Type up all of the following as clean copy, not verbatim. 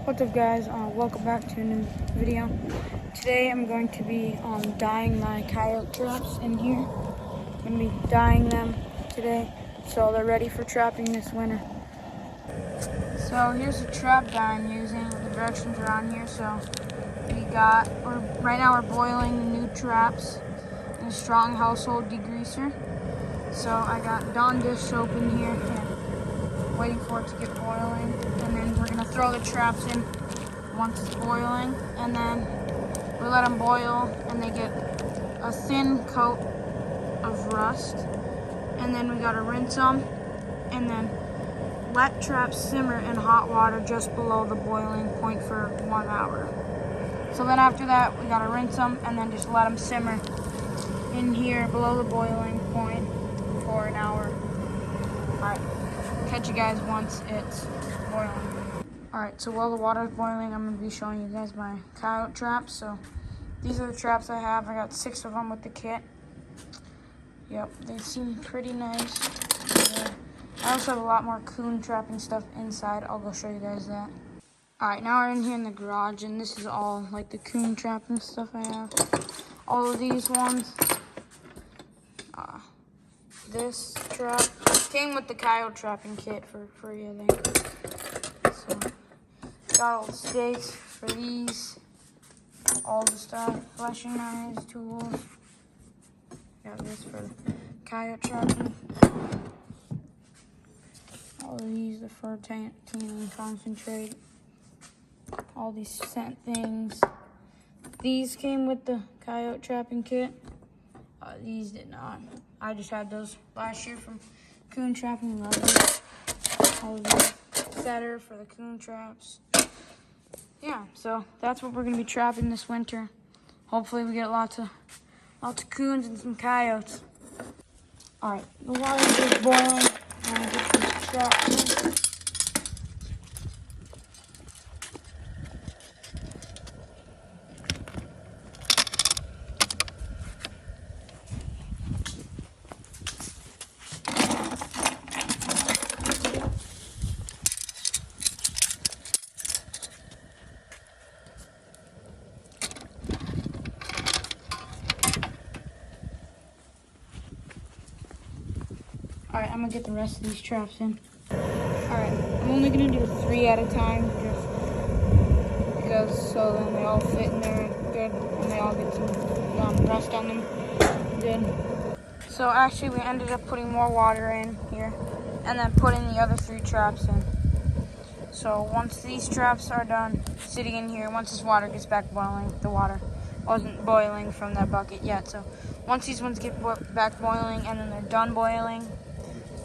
What's up, guys? Welcome back to a new video. Today I'm going to be dyeing my coyote traps in here. I'm going to be dyeing them today so they're ready for trapping this winter. So here's the trap dye I'm using. The directions are on here. So right now we're boiling the new traps in a strong household degreaser. So I got Dawn dish soap in here and waiting for it to get boiling, and then we're gonna throw the traps in once it's boiling, and then we let them boil and they get a thin coat of rust, and then we gotta rinse them and then let traps simmer in hot water just below the boiling point for 1 hour. So then after that we gotta rinse them and then just let them simmer in here below the boiling point for an hour. Alright, catch you guys once it's boiling. Alright, so while the water is boiling, I'm going to be showing you guys my coyote traps. So these are the traps I have. I got 6 of them with the kit. Yep, they seem pretty nice. I also have a lot more coon trapping stuff inside. I'll go show you guys that. Alright, now we're in here in the garage, and this is all like the coon trapping stuff I have. All of these ones. This trap came with the coyote trapping kit for free, I think. So, got all the stakes for these, all the stuff, fleshing knives, tools. Got this for coyote trapping. All of these, the fur tanning concentrate. All these scent things. These came with the coyote trapping kit. These did not. I just had those last year from coon trapping. Love it. All the setter for the coon traps. Yeah, so that's what we're gonna be trapping this winter. Hopefully we get lots of coons and some coyotes. All right, the water is boiling. I'm gonna get these traps in. Alright, I'm gonna get the rest of these traps in. Alright, I'm only gonna do 3 at a time, just because so then they all fit in there good and they all get some rust on them good. So actually we ended up putting more water in here and then putting the other 3 traps in. So once these traps are done sitting in here, once this water gets back boiling, the water wasn't boiling from that bucket yet. So once these ones get back boiling and then they're done boiling,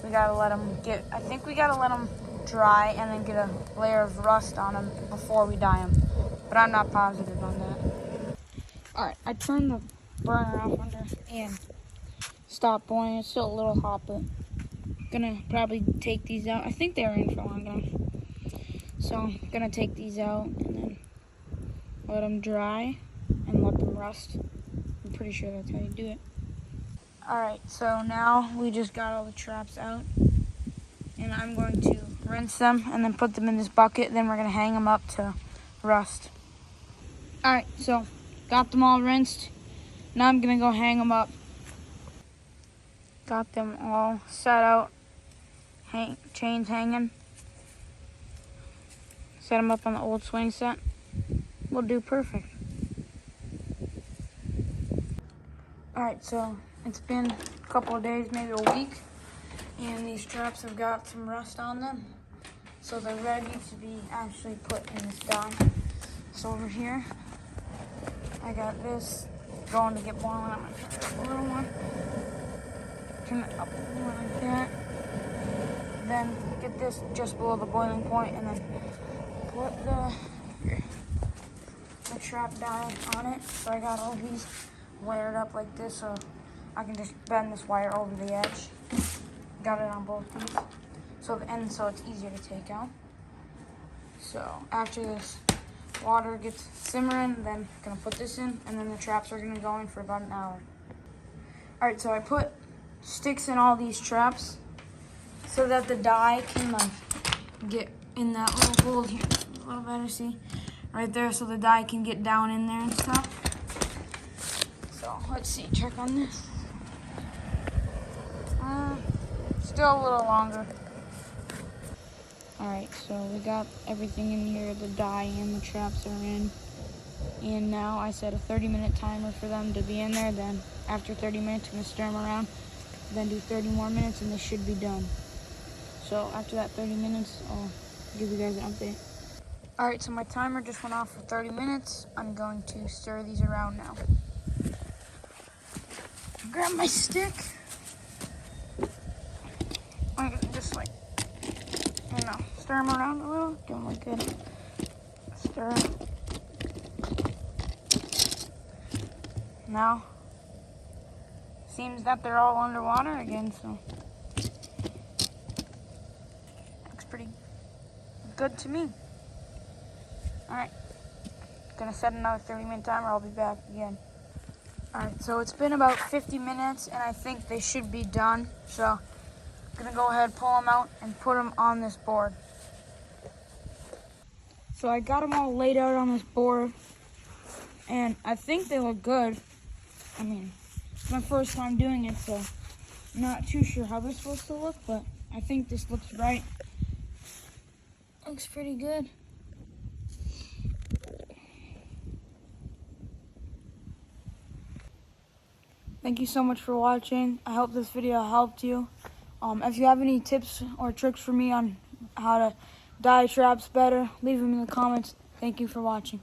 we gotta let them I think we gotta let them dry and then get a layer of rust on them before we dye them. But I'm not positive on that. Alright, I turned the burner off under and stopped boiling. It's still a little hot, but I'm gonna probably take these out. I think they were in for long enough. So I'm gonna take these out and then let them dry and let them rust. I'm pretty sure that's how you do it. Alright, so now we just got all the traps out, and I'm going to rinse them and then put them in this bucket. Then we're going to hang them up to rust. Alright, so got them all rinsed. Now I'm going to go hang them up. Got them all set out, chains hanging. Set them up on the old swing set. We'll do perfect. Alright, so it's been a couple of days, maybe a week, and these traps have got some rust on them. So they're ready to be actually put in this dye. So over here, I got this going to get boiling. I'm going to turn it up a little more. Turn it up a little like that. Then get this just below the boiling point and then put the trap dye on it. So I got all these wired up like this so I can just bend this wire over the edge. Got it on both these. So it's easier to take out. So after this water gets simmering, then I'm gonna put this in, and then the traps are gonna go in for about an hour. Alright, so I put sticks in all these traps so that the dye can get in that little hole here. a little better, see? Right there, so the dye can get down in there and stuff. So let's see, check on this. Still a little longer. Alright, so we got everything in here. The dye and the traps are in. And now I set a 30-minute timer for them to be in there. Then after 30 minutes, I'm going to stir them around. Then do 30 more minutes and they should be done. So after that 30 minutes, I'll give you guys an update. Alright, so my timer just went off for 30 minutes. I'm going to stir these around now. Grab my stick. I'm going to just stir them around a little. Give them a good stir. Now, seems that they're all underwater again, so looks pretty good to me. Alright, gonna set another 30-minute timer. I'll be back again. Alright, so it's been about 50 minutes and I think they should be done. So I'm gonna go ahead, pull them out and put them on this board. So I got them all laid out on this board and I think they look good. I mean, it's my first time doing it, so I'm not too sure how they're supposed to look, but I think this looks right. Looks pretty good. Thank you so much for watching. I hope this video helped you. If you have any tips or tricks for me on how to dye traps better, leave them in the comments. Thank you for watching.